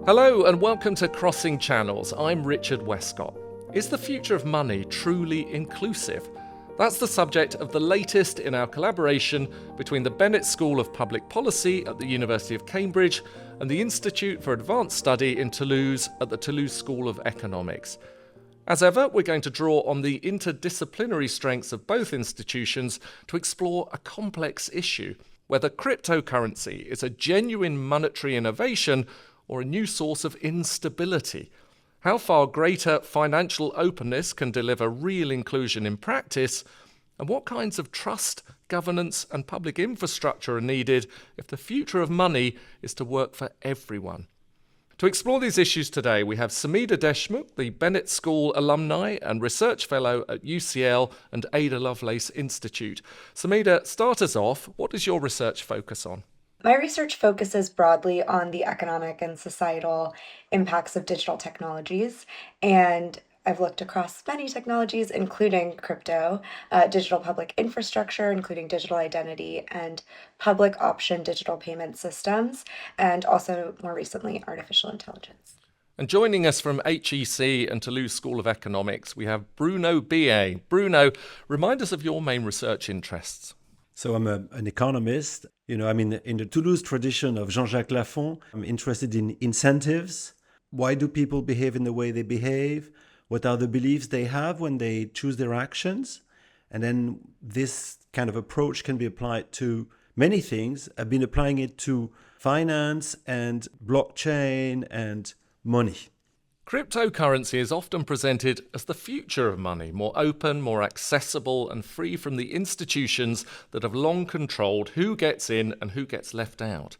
Hello and welcome to Crossing Channels. I'm Richard Westcott. Is the future of money truly inclusive? That's the subject of the latest in our collaboration between the Bennett School of Public Policy at the University of Cambridge and the Institute for Advanced Study in Toulouse at the Toulouse School of Economics. As ever, we're going to draw on the interdisciplinary strengths of both institutions to explore a complex issue: whether cryptocurrency is a genuine monetary innovation or a new source of instability. How far greater financial openness can deliver real inclusion in practice, and what kinds of trust, governance and public infrastructure are needed if the future of money is to work for everyone. To explore these issues today, we have Sumedha Deshmukh, the Bennett School alumni and research fellow at UCL and Ada Lovelace Institute. Sumedha, start us off. What does your research focus on? My research focuses broadly on the economic and societal impacts of digital technologies, and I've looked across many technologies, including crypto, digital public infrastructure, including digital identity, and public option digital payment systems, and also, more recently, artificial intelligence. And joining us from HEC and Toulouse School of Economics, we have Bruno Biais. Bruno, remind us of your main research interests. So I'm an economist. I'm in the Toulouse tradition of Jean-Jacques Lafont. I'm interested in incentives. Why do people behave in the way they behave? What are the beliefs they have when they choose their actions? And then this kind of approach can be applied to many things. I've been applying it to finance and blockchain and money. Cryptocurrency is often presented as the future of money, more open, more accessible, and free from the institutions that have long controlled who gets in and who gets left out.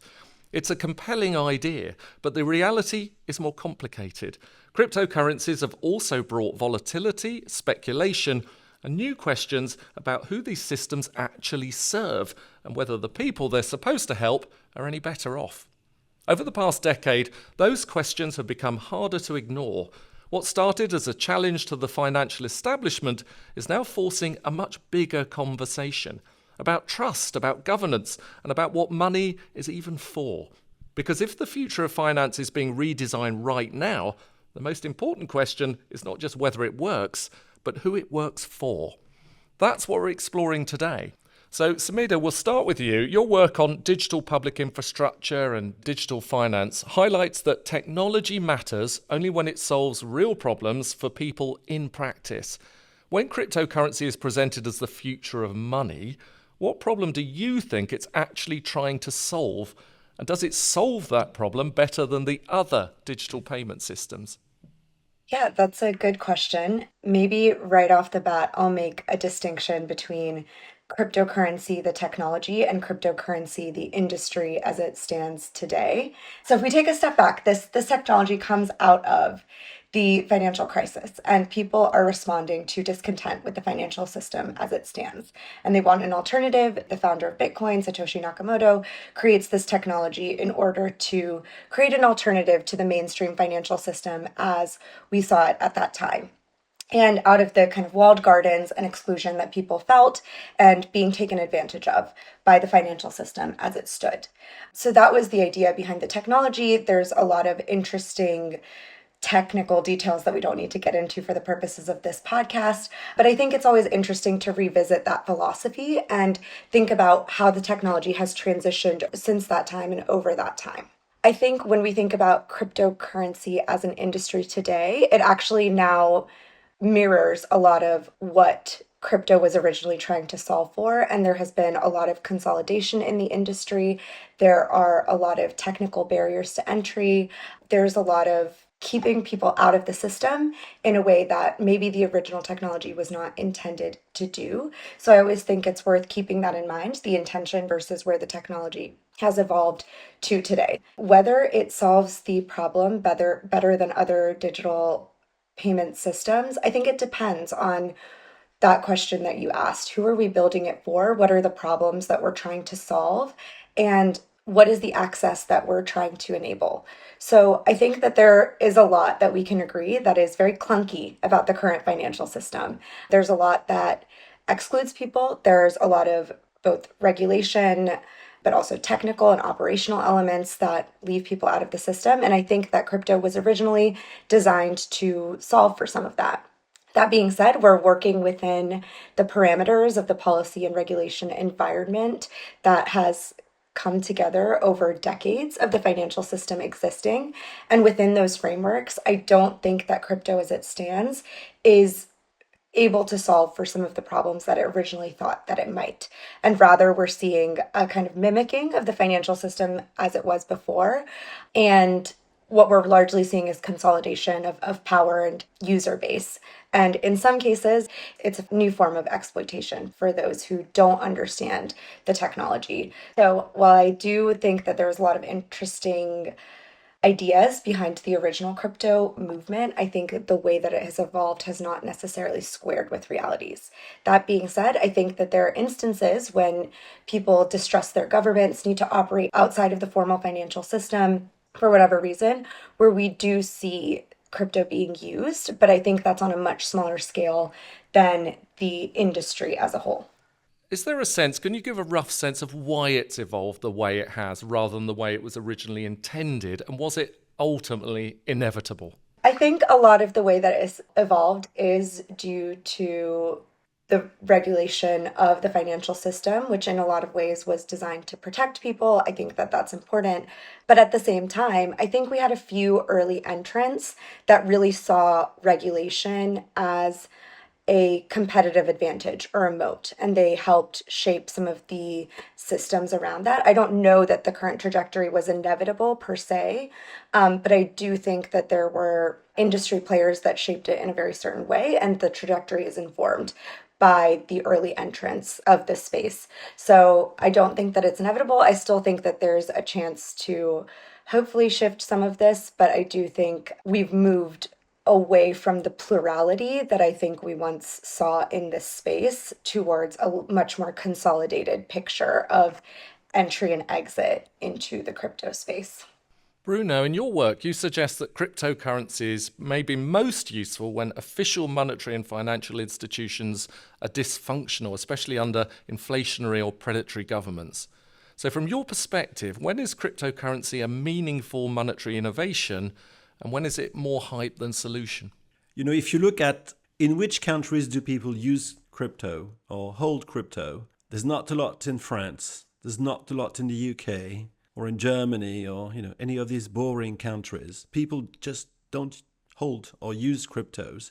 It's a compelling idea, but the reality is more complicated. Cryptocurrencies have also brought volatility, speculation, and new questions about who these systems actually serve and whether the people they're supposed to help are any better off. Over the past decade, those questions have become harder to ignore. What started as a challenge to the financial establishment is now forcing a much bigger conversation about trust, about governance, and about what money is even for. Because if the future of finance is being redesigned right now, the most important question is not just whether it works, but who it works for. That's what we're exploring today. So, Sumedha, we'll start with you. Your work on digital public infrastructure and digital finance highlights that technology matters only when it solves real problems for people in practice. When cryptocurrency is presented as the future of money, what problem do you think it's actually trying to solve? And does it solve that problem better than the other digital payment systems? Yeah, that's a good question. Maybe right off the bat, I'll make a distinction between cryptocurrency, the technology, and cryptocurrency, the industry as it stands today. So if we take a step back, this technology comes out of the financial crisis, and people are responding to discontent with the financial system as it stands. And they want an alternative. The founder of Bitcoin, Satoshi Nakamoto, creates this technology in order to create an alternative to the mainstream financial system as we saw it at that time. And out of the kind of walled gardens and exclusion that people felt and being taken advantage of by the financial system as it stood. So that was the idea behind the technology. There's a lot of interesting technical details that we don't need to get into for the purposes of this podcast. But I think it's always interesting to revisit that philosophy and think about how the technology has transitioned since that time and over that time. I think when we think about cryptocurrency as an industry today, it actually now mirrors a lot of what crypto was originally trying to solve for. And there has been a lot of consolidation in the industry. There are a lot of technical barriers to entry. There's a lot of keeping people out of the system in a way that maybe the original technology was not intended to do. So I always think it's worth keeping that in mind, the intention versus where the technology has evolved to today. Whether it solves the problem better than other digital payment systems, I think it depends on that question that you asked. Who are we building it for? What are the problems that we're trying to solve? And what is the access that we're trying to enable? So I think that there is a lot that we can agree that is very clunky about the current financial system. There's a lot that excludes people. There's a lot of both regulation, but also technical and operational elements that leave people out of the system. And I think that crypto was originally designed to solve for some of that. That being said, we're working within the parameters of the policy and regulation environment that has come together over decades of the financial system existing. And within those frameworks, I don't think that crypto as it stands is able to solve for some of the problems that it originally thought that it might. And rather, we're seeing a kind of mimicking of the financial system as it was before. And what we're largely seeing is consolidation of power and user base. And in some cases, it's a new form of exploitation for those who don't understand the technology. So while I do think that there's a lot of interesting ideas behind the original crypto movement, I think the way that it has evolved has not necessarily squared with realities. That being said, I think that there are instances when people distrust their governments, need to operate outside of the formal financial system for whatever reason, where we do see crypto being used, but I think that's on a much smaller scale than the industry as a whole. Is there a sense, can you give a rough sense of why it's evolved the way it has rather than the way it was originally intended? And was it ultimately inevitable? I think a lot of the way that it's evolved is due to the regulation of the financial system, which in a lot of ways was designed to protect people. I think that that's important. But at the same time, I think we had a few early entrants that really saw regulation as a competitive advantage or a moat, and they helped shape some of the systems around that. I don't know that the current trajectory was inevitable per se, but I do think that there were industry players that shaped it in a very certain way, and the trajectory is informed by the early entrants of this space. So I don't think that it's inevitable. I still think that there's a chance to hopefully shift some of this, but I do think we've moved away from the plurality that I think we once saw in this space towards a much more consolidated picture of entry and exit into the crypto space. Bruno, in your work, you suggest that cryptocurrencies may be most useful when official monetary and financial institutions are dysfunctional, especially under inflationary or predatory governments. So from your perspective, when is cryptocurrency a meaningful monetary innovation, and when is it more hype than solution? You know, if you look at in which countries do people use crypto or hold crypto, there's not a lot in France, there's not a lot in the UK or in Germany or, any of these boring countries. People just don't hold or use cryptos.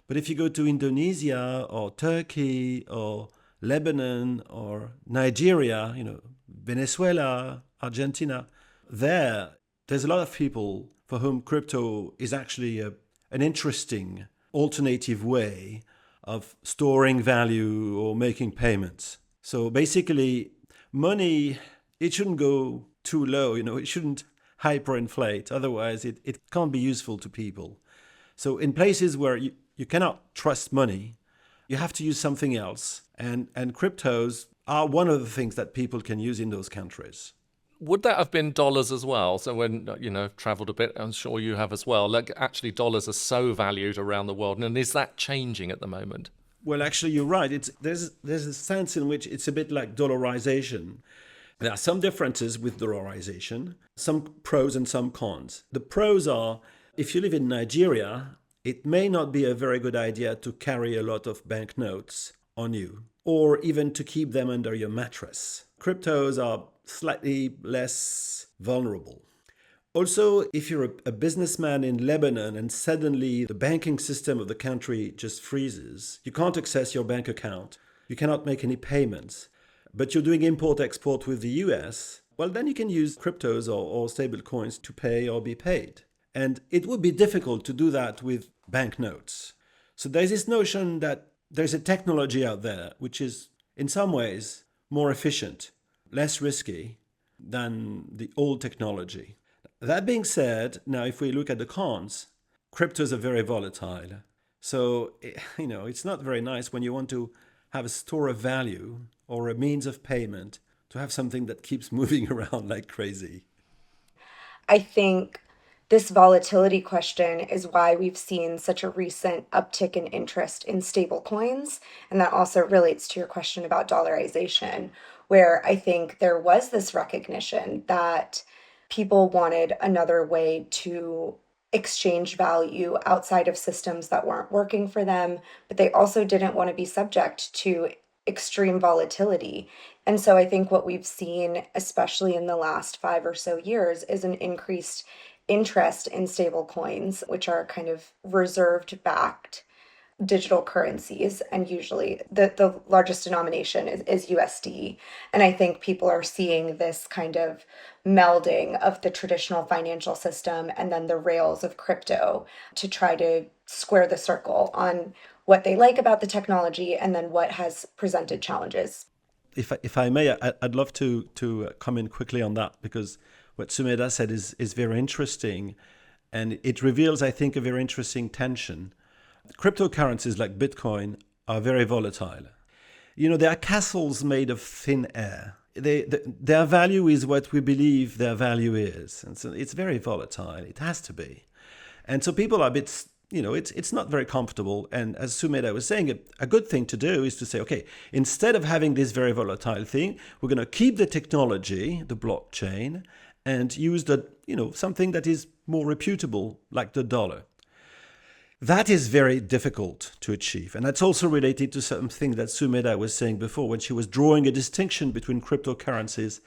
But if you go to Indonesia or Turkey or Lebanon or Nigeria, Venezuela, Argentina, there's a lot of people for whom crypto is actually an interesting alternative way of storing value or making payments. So basically, money, it shouldn't go too low, it shouldn't hyperinflate. Otherwise, it can't be useful to people. So in places where you cannot trust money, you have to use something else. And cryptos are one of the things that people can use in those countries. Would that have been dollars as well? So when, traveled a bit, I'm sure you have as well. Like actually dollars are so valued around the world. And is that changing at the moment? Well, actually, you're right. There's a sense in which it's a bit like dollarization. There are some differences with dollarization, some pros and some cons. The pros are, if you live in Nigeria, it may not be a very good idea to carry a lot of banknotes on you, or even to keep them under your mattress. Cryptos are slightly less vulnerable. Also, if you're a businessman in Lebanon and suddenly the banking system of the country just freezes, you can't access your bank account, you cannot make any payments, but you're doing import-export with the US, well, then you can use cryptos or stablecoins to pay or be paid. And it would be difficult to do that with banknotes. So there's this notion that there's a technology out there which is, in some ways, more efficient, less risky than the old technology. That being said, now if we look at the cons, cryptos are very volatile. So, it's not very nice when you want to have a store of value or a means of payment to have something that keeps moving around like crazy. I think this volatility question is why we've seen such a recent uptick in interest in stablecoins. And that also relates to your question about dollarization, where I think there was this recognition that people wanted another way to exchange value outside of systems that weren't working for them, but they also didn't want to be subject to extreme volatility. And so I think what we've seen, especially in the last 5 or so years, is an increased interest in stablecoins, which are kind of reserved backed digital currencies. And usually the largest denomination is USD. And I think people are seeing this kind of melding of the traditional financial system and then the rails of crypto to try to square the circle on what they like about the technology and then what has presented challenges. If I may, I'd love to comment quickly on that, because what Sumedha said is very interesting, and it reveals, I think, a very interesting tension. Cryptocurrencies like Bitcoin are very volatile. They are castles made of thin air. Their value is what we believe their value is. And so it's very volatile. It has to be. And so people are a bit, it's not very comfortable. And as Sumedha was saying, a good thing to do is to say, okay, instead of having this very volatile thing, we're going to keep the technology, the blockchain, and use something that is more reputable, like the dollar. That is very difficult to achieve. And that's also related to something that Sumedha was saying before when she was drawing a distinction between cryptocurrencies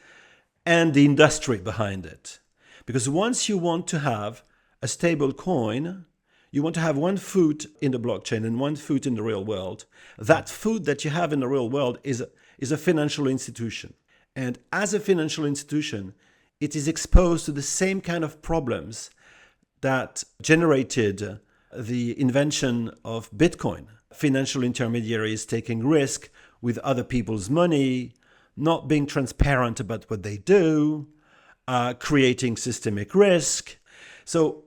and the industry behind it. Because once you want to have a stable coin, you want to have one foot in the blockchain and one foot in the real world. That foot that you have in the real world is a financial institution. And as a financial institution, it is exposed to the same kind of problems that generated the invention of Bitcoin. Financial intermediaries taking risk with other people's money, not being transparent about what they do, creating systemic risk. So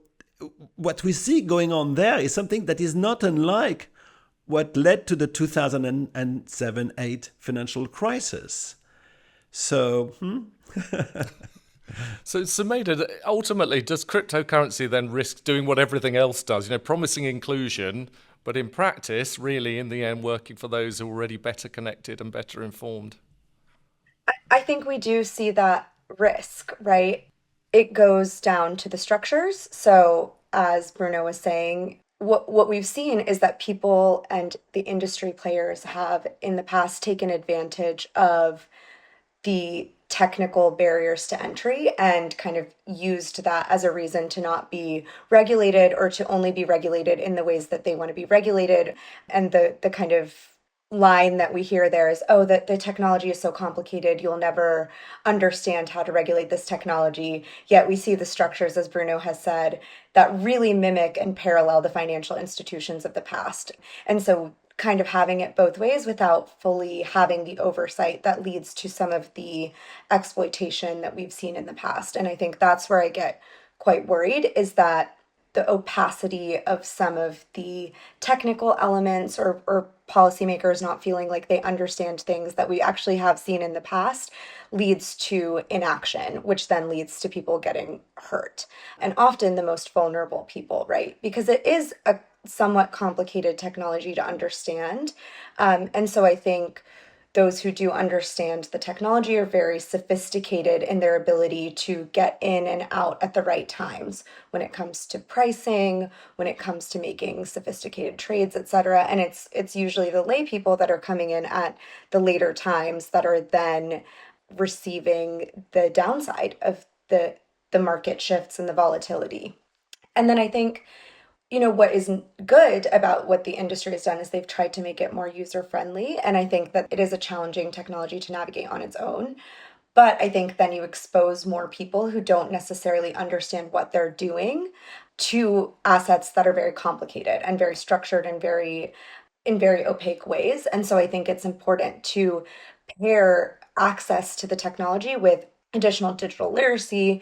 what we see going on there is something that is not unlike what led to the 2007-8 financial crisis. So, So, Sumedha, ultimately, does cryptocurrency then risk doing what everything else does? Promising inclusion, but in practice, really, in the end, working for those who are already better connected and better informed? I think we do see that risk, right? It goes down to the structures. So, as Bruno was saying, what we've seen is that people and the industry players have in the past taken advantage of the technical barriers to entry and kind of used that as a reason to not be regulated or to only be regulated in the ways that they want to be regulated. And the kind of line that we hear there is, oh, that the technology is so complicated, you'll never understand how to regulate this technology. Yet we see the structures, as Bruno has said, that really mimic and parallel the financial institutions of the past. And so kind of having it both ways without fully having the oversight that leads to some of the exploitation that we've seen in the past. And I think that's where I get quite worried, is that the opacity of some of the technical elements or policymakers not feeling like they understand things that we actually have seen in the past leads to inaction, which then leads to people getting hurt. And often the most vulnerable people, right? Because it is a somewhat complicated technology to understand. And so I think those who do understand the technology are very sophisticated in their ability to get in and out at the right times when it comes to pricing, when it comes to making sophisticated trades, etc. And it's usually the lay people that are coming in at the later times that are then receiving the downside of the market shifts and the volatility. And then I think what is good about what the industry has done is they've tried to make it more user friendly. And I think that it is a challenging technology to navigate on its own. But I think then you expose more people who don't necessarily understand what they're doing to assets that are very complicated and very structured and in very opaque ways. And so I think it's important to pair access to the technology with additional digital literacy,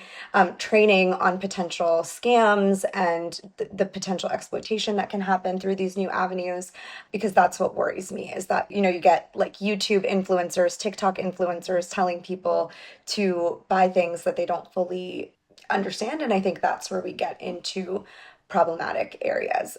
training on potential scams and the potential exploitation that can happen through these new avenues, because that's what worries me, is that, you get like YouTube influencers, TikTok influencers telling people to buy things that they don't fully understand. And I think that's where we get into problematic areas.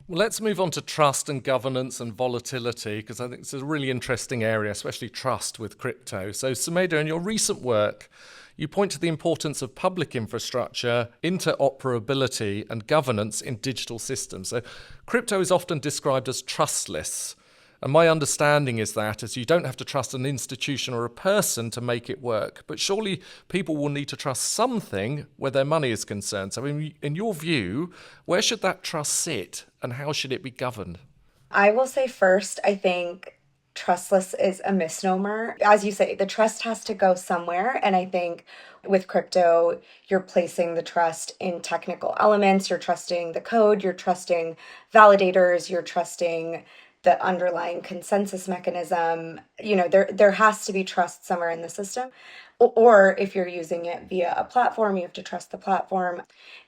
Well, let's move on to trust and governance and volatility, because I think it's a really interesting area, especially trust with crypto. So, Sumedha, in your recent work, you point to the importance of public infrastructure, interoperability, and governance in digital systems. So, crypto is often described as trustless. And my understanding is that as you don't have to trust an institution or a person to make it work, but surely people will need to trust something where their money is concerned. So in your view, where should that trust sit and how should it be governed? I will say first, I think trustless is a misnomer. As you say, the trust has to go somewhere. And I think with crypto, you're placing the trust in technical elements, you're trusting the code, you're trusting validators, you're trusting the underlying consensus mechanism. There has to be trust somewhere in the system. Or if you're using it via a platform, you have to trust the platform.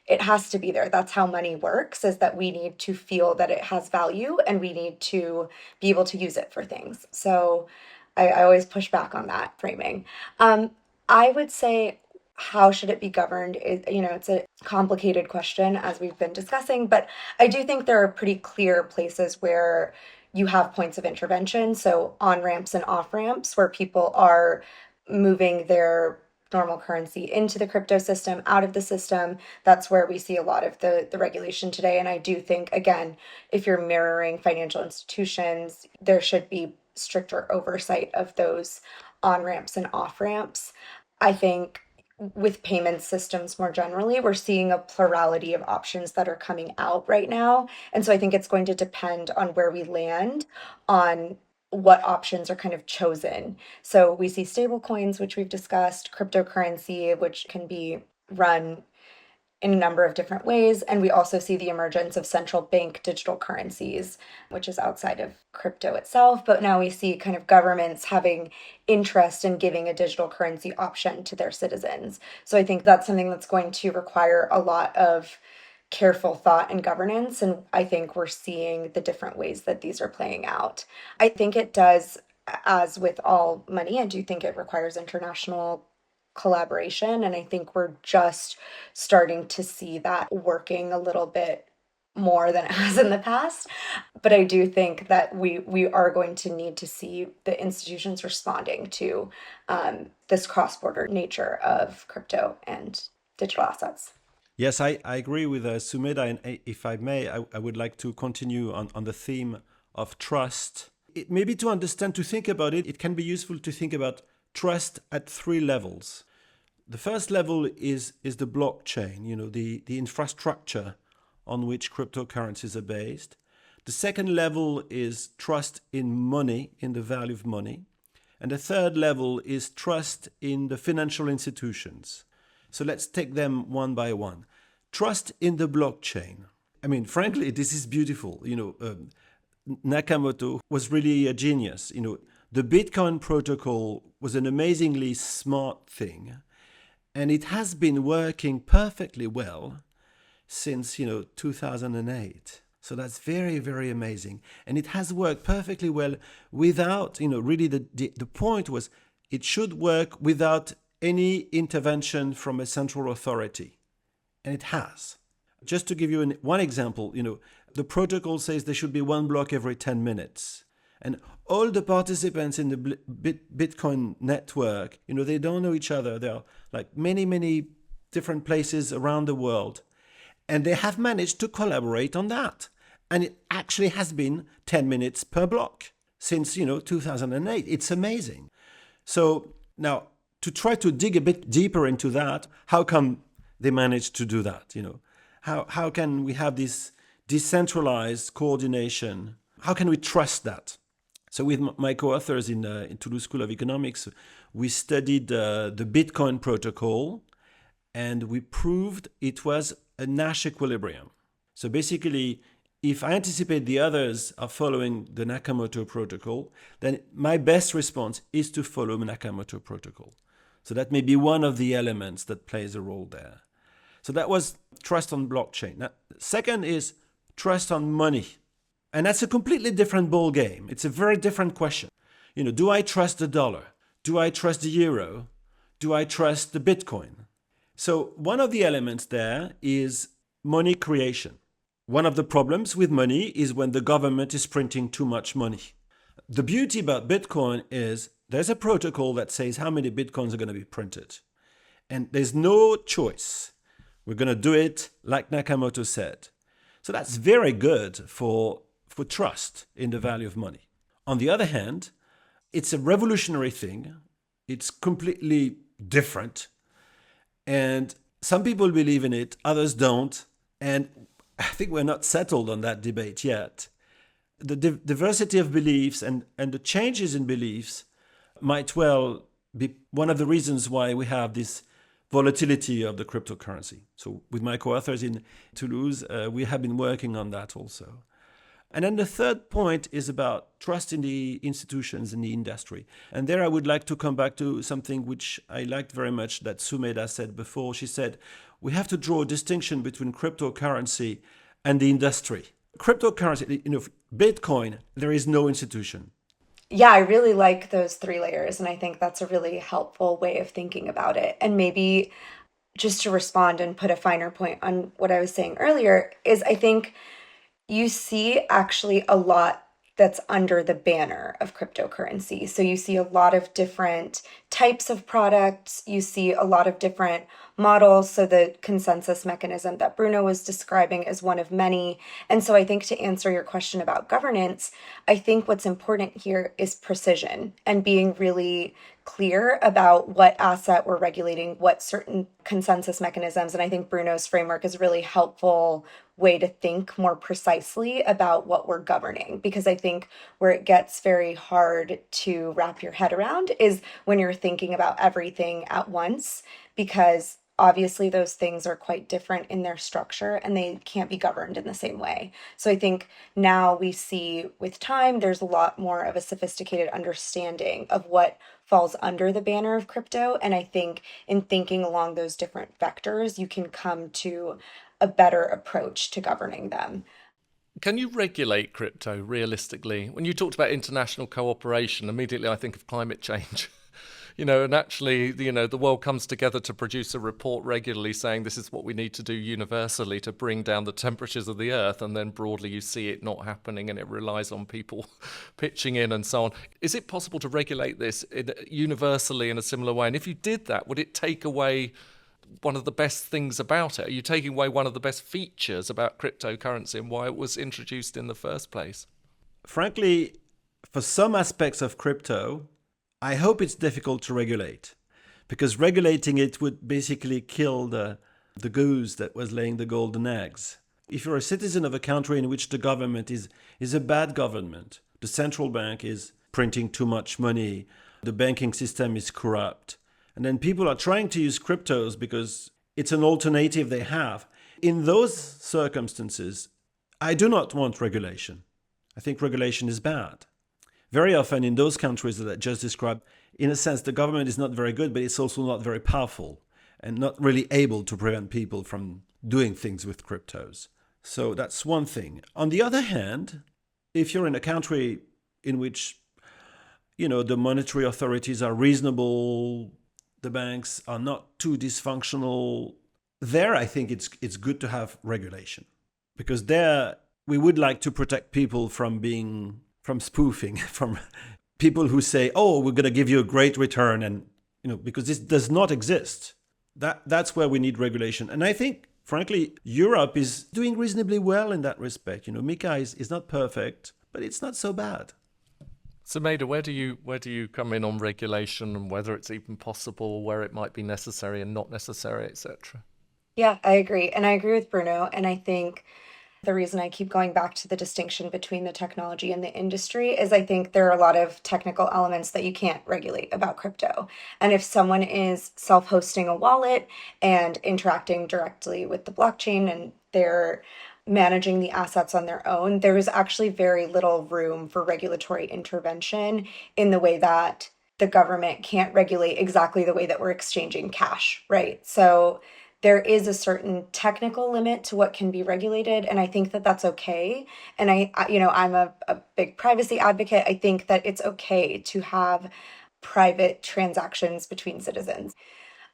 It has to be there. That's how money works, is that we need to feel that it has value and we need to be able to use it for things. So I always push back on that framing. I would say, how should it be governed? It's a complicated question, as we've been discussing, but I do think there are pretty clear places where you have points of intervention. So on-ramps and off-ramps where people are moving their normal currency into the crypto system, out of the system. That's where we see a lot of the regulation today. And I do think, again, if you're mirroring financial institutions, there should be stricter oversight of those on-ramps and off-ramps. I think with payment systems more generally, we're seeing a plurality of options that are coming out right now. And so I think it's going to depend on where we land on what options are kind of chosen. So we see stablecoins, which we've discussed, cryptocurrency, which can be run in a number of different ways. And we also see the emergence of central bank digital currencies, which is outside of crypto itself. But now we see kind of governments having interest in giving a digital currency option to their citizens. So I think that's something that's going to require a lot of careful thought and governance. And I think we're seeing the different ways that these are playing out. I think it does, as with all money, I do think it requires international collaboration. And I think we're just starting to see that working a little bit more than it has in the past. But I do think that we are going to need to see the institutions responding to this cross-border nature of crypto and digital assets. Yes, I agree with Sumedha. And if I may, I would like to continue on the theme of trust. Maybe to understand, to think about it, it can be useful to think about trust at three levels. The first level is the blockchain, the infrastructure on which cryptocurrencies are based. The second level is trust in money, in the value of money. And the third level is trust in the financial institutions. So let's take them one by one. Trust in the blockchain. I mean, frankly, this is beautiful. Nakamoto was really a genius. The Bitcoin protocol was an amazingly smart thing. And it has been working perfectly well since, 2008. So that's very, very amazing. And it has worked perfectly well without, really the point was it should work without any intervention from a central authority. And it has. Just to give you one example, the protocol says there should be one block every 10 minutes. And all the participants in the Bitcoin network, they don't know each other. There are like many, many different places around the world. And they have managed to collaborate on that. And it actually has been 10 minutes per block since, 2008. It's amazing. So now, to try to dig a bit deeper into that, how come they managed to do that? How can we have this decentralized coordination? How can we trust that? So with my co-authors in Toulouse School of Economics, we studied the Bitcoin protocol, and we proved it was a Nash equilibrium. So basically, if I anticipate the others are following the Nakamoto protocol, then my best response is to follow the Nakamoto protocol. So that may be one of the elements that plays a role there. So that was trust on blockchain. Now, second is trust on money. And that's a completely different ball game. It's a very different question. Do I trust the dollar? Do I trust the euro? Do I trust the Bitcoin? So one of the elements there is money creation. One of the problems with money is when the government is printing too much money. The beauty about Bitcoin is there's a protocol that says how many Bitcoins are going to be printed. And there's no choice. We're going to do it like Nakamoto said. So that's very good for trust in the value of money. On the other hand, it's a revolutionary thing. It's completely different. And some people believe in it, others don't. And I think we're not settled on that debate yet. The diversity of beliefs and the changes in beliefs might well be one of the reasons why we have this volatility of the cryptocurrency. So with my co-authors in Toulouse, we have been working on that also. And then the third point is about trust in the institutions and the industry. And there I would like to come back to something which I liked very much that Sumedha said before. She said, we have to draw a distinction between cryptocurrency and the industry. Cryptocurrency, Bitcoin, there is no institution. Yeah, I really like those three layers. And I think that's a really helpful way of thinking about it. And maybe just to respond and put a finer point on what I was saying earlier is I think you see actually a lot that's under the banner of cryptocurrency. So you see a lot of different types of products. You see a lot of different models. So the consensus mechanism that Bruno was describing is one of many. And so I think to answer your question about governance, I think what's important here is precision and being really clear about what asset we're regulating, what certain consensus mechanisms. And I think Bruno's framework is a really helpful way to think more precisely about what we're governing, because I think where it gets very hard to wrap your head around is when you're thinking about everything at once, because obviously those things are quite different in their structure and they can't be governed in the same way. So I think now we see with time, there's a lot more of a sophisticated understanding of what falls under the banner of crypto. And I think in thinking along those different vectors, you can come to a better approach to governing them. Can you regulate crypto realistically? When you talked about international cooperation, immediately I think of climate change. And actually, the world comes together to produce a report regularly saying this is what we need to do universally to bring down the temperatures of the earth. And then broadly, you see it not happening and it relies on people pitching in and so on. Is it possible to regulate this universally in a similar way? And if you did that, would it take away one of the best things about it? Are you taking away one of the best features about cryptocurrency and why it was introduced in the first place? Frankly, for some aspects of crypto, I hope it's difficult to regulate, because regulating it would basically kill the goose that was laying the golden eggs. If you're a citizen of a country in which the government is a bad government, the central bank is printing too much money, the banking system is corrupt, and then people are trying to use cryptos because it's an alternative they have. In those circumstances, I do not want regulation. I think regulation is bad. Very often in those countries that I just described, in a sense, the government is not very good, but it's also not very powerful and not really able to prevent people from doing things with cryptos. So that's one thing. On the other hand, if you're in a country in which, the monetary authorities are reasonable, the banks are not too dysfunctional, there I think it's good to have regulation. Because there we would like to protect people from spoofing, from people who say, oh, we're going to give you a great return. And, because this does not exist. That's where we need regulation. And I think, frankly, Europe is doing reasonably well in that respect. MiCA is not perfect, but it's not so bad. Sumedha, where do you come in on regulation and whether it's even possible, where it might be necessary and not necessary, etc.? Yeah, I agree. And I agree with Bruno. And I think the reason I keep going back to the distinction between the technology and the industry is I think there are a lot of technical elements that you can't regulate about crypto. And if someone is self-hosting a wallet and interacting directly with the blockchain and they're managing the assets on their own, there is actually very little room for regulatory intervention in the way that the government can't regulate exactly the way that we're exchanging cash, right? So there is a certain technical limit to what can be regulated, and I think that that's okay. And I'm a big privacy advocate. I think that it's okay to have private transactions between citizens.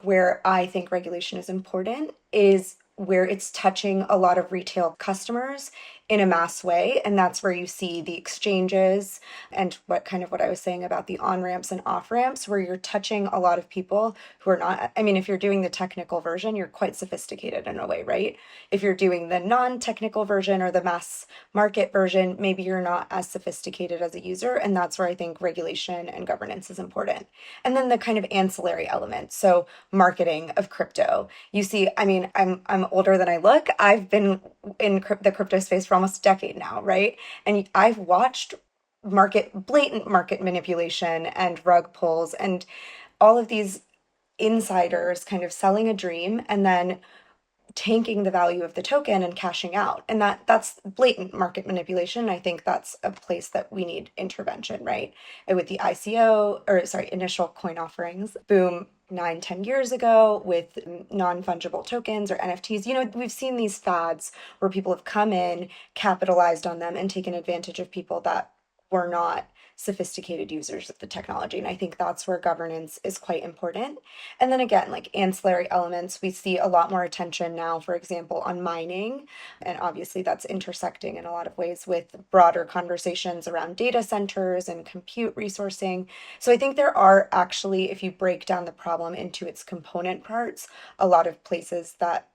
Where I think regulation is important is where it's touching a lot of retail customers in a mass way. And that's where you see the exchanges and what I was saying about the on ramps and off ramps, where you're touching a lot of people who are not, I mean, if you're doing the technical version, you're quite sophisticated in a way, right? If you're doing the non-technical version or the mass market version, maybe you're not as sophisticated as a user. And that's where I think regulation and governance is important. And then the kind of ancillary elements. So marketing of crypto. You see, I mean, I'm older than I look. I've been in the crypto space for almost a decade now, right? And I've watched blatant market manipulation and rug pulls and all of these insiders kind of selling a dream and then tanking the value of the token and cashing out. And that's blatant market manipulation. I think that's a place that we need intervention, right? And with the initial coin offerings boom 9-10 years ago with non-fungible tokens or NFTs, we've seen these fads where people have come in, capitalized on them, and taken advantage of people that were not sophisticated users of the technology. And I think that's where governance is quite important. And then again, like ancillary elements, we see a lot more attention now, for example, on mining. And obviously that's intersecting in a lot of ways with broader conversations around data centers and compute resourcing. So I think there are actually, if you break down the problem into its component parts, a lot of places that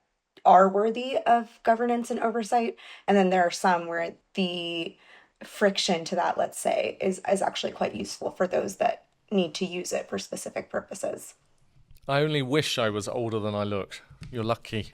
are worthy of governance and oversight. And then there are some where the friction to that, let's say, is actually quite useful for those that need to use it for specific purposes. I only wish I was older than I looked. You're lucky.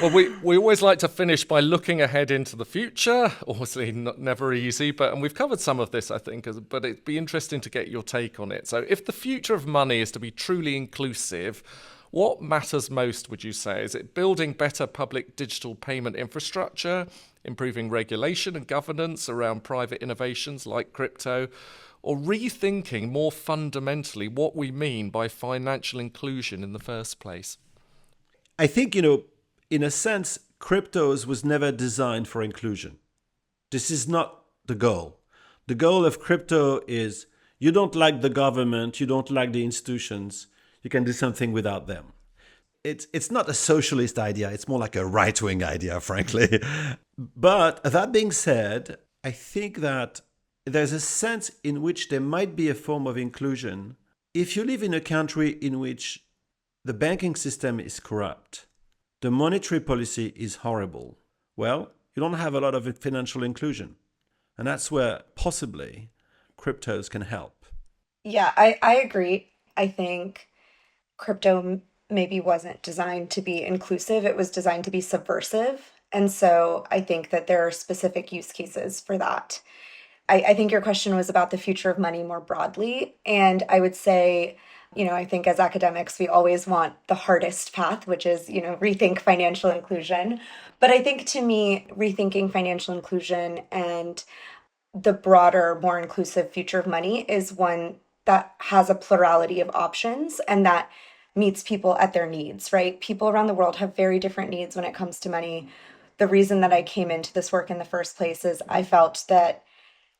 Well, we always like to finish by looking ahead into the future. Obviously, never easy, and we've covered some of this, I think, but it'd be interesting to get your take on it. So if the future of money is to be truly inclusive, what matters most, would you say? Is it building better public digital payment infrastructure, improving regulation and governance around private innovations like crypto, or rethinking more fundamentally what we mean by financial inclusion in the first place? I think, in a sense, cryptos was never designed for inclusion. This is not the goal. The goal of crypto is you don't like the government, you don't like the institutions, you can do something without them. It's not a socialist idea. It's more like a right-wing idea, frankly. But that being said, I think that there's a sense in which there might be a form of inclusion if you live in a country in which the banking system is corrupt, the monetary policy is horrible. Well, you don't have a lot of financial inclusion. And that's where possibly cryptos can help. Yeah, I agree. I think crypto maybe wasn't designed to be inclusive. It was designed to be subversive. And so I think that there are specific use cases for that. I think your question was about the future of money more broadly. And I would say, I think as academics, we always want the hardest path, which is, rethink financial inclusion. But I think to me, rethinking financial inclusion and the broader, more inclusive future of money is one that has a plurality of options and that meets people at their needs, right? People around the world have very different needs when it comes to money. The reason that I came into this work in the first place is I felt that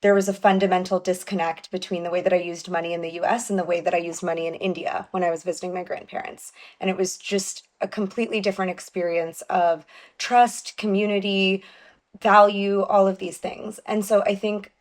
there was a fundamental disconnect between the way that I used money in the US and the way that I used money in India when I was visiting my grandparents. And it was just a completely different experience of trust, community, value, all of these things. And so I think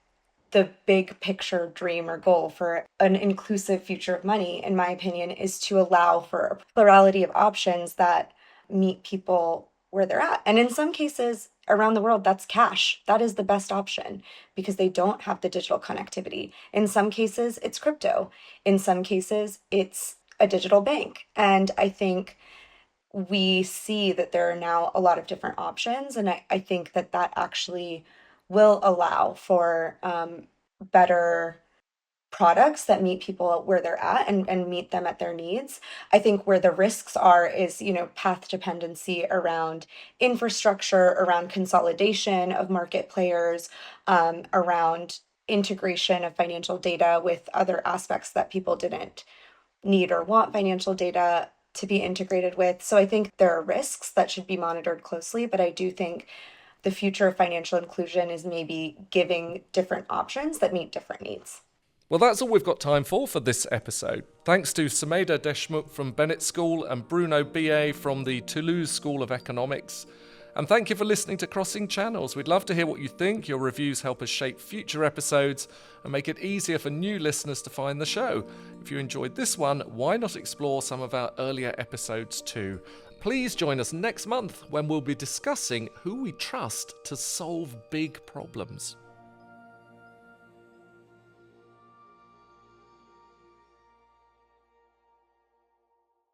the big picture dream or goal for an inclusive future of money, in my opinion, is to allow for a plurality of options that meet people where they're at. And in some cases around the world, that's cash. That is the best option because they don't have the digital connectivity. In some cases, it's crypto. In some cases, it's a digital bank. And I think we see that there are now a lot of different options. And I think that actually will allow for better products that meet people where they're at and meet them at their needs. I think where the risks are is, path dependency around infrastructure, around consolidation of market players, around integration of financial data with other aspects that people didn't need or want financial data to be integrated with. So I think there are risks that should be monitored closely, but I do think the future of financial inclusion is maybe giving different options that meet different needs. Well, that's all we've got time for this episode. Thanks to Sumedha Deshmukh from Bennett School and Bruno Biais from the Toulouse School of Economics. And thank you for listening to Crossing Channels. We'd love to hear what you think. Your reviews help us shape future episodes and make it easier for new listeners to find the show. If you enjoyed this one, why not explore some of our earlier episodes too? Please join us next month when we'll be discussing who we trust to solve big problems.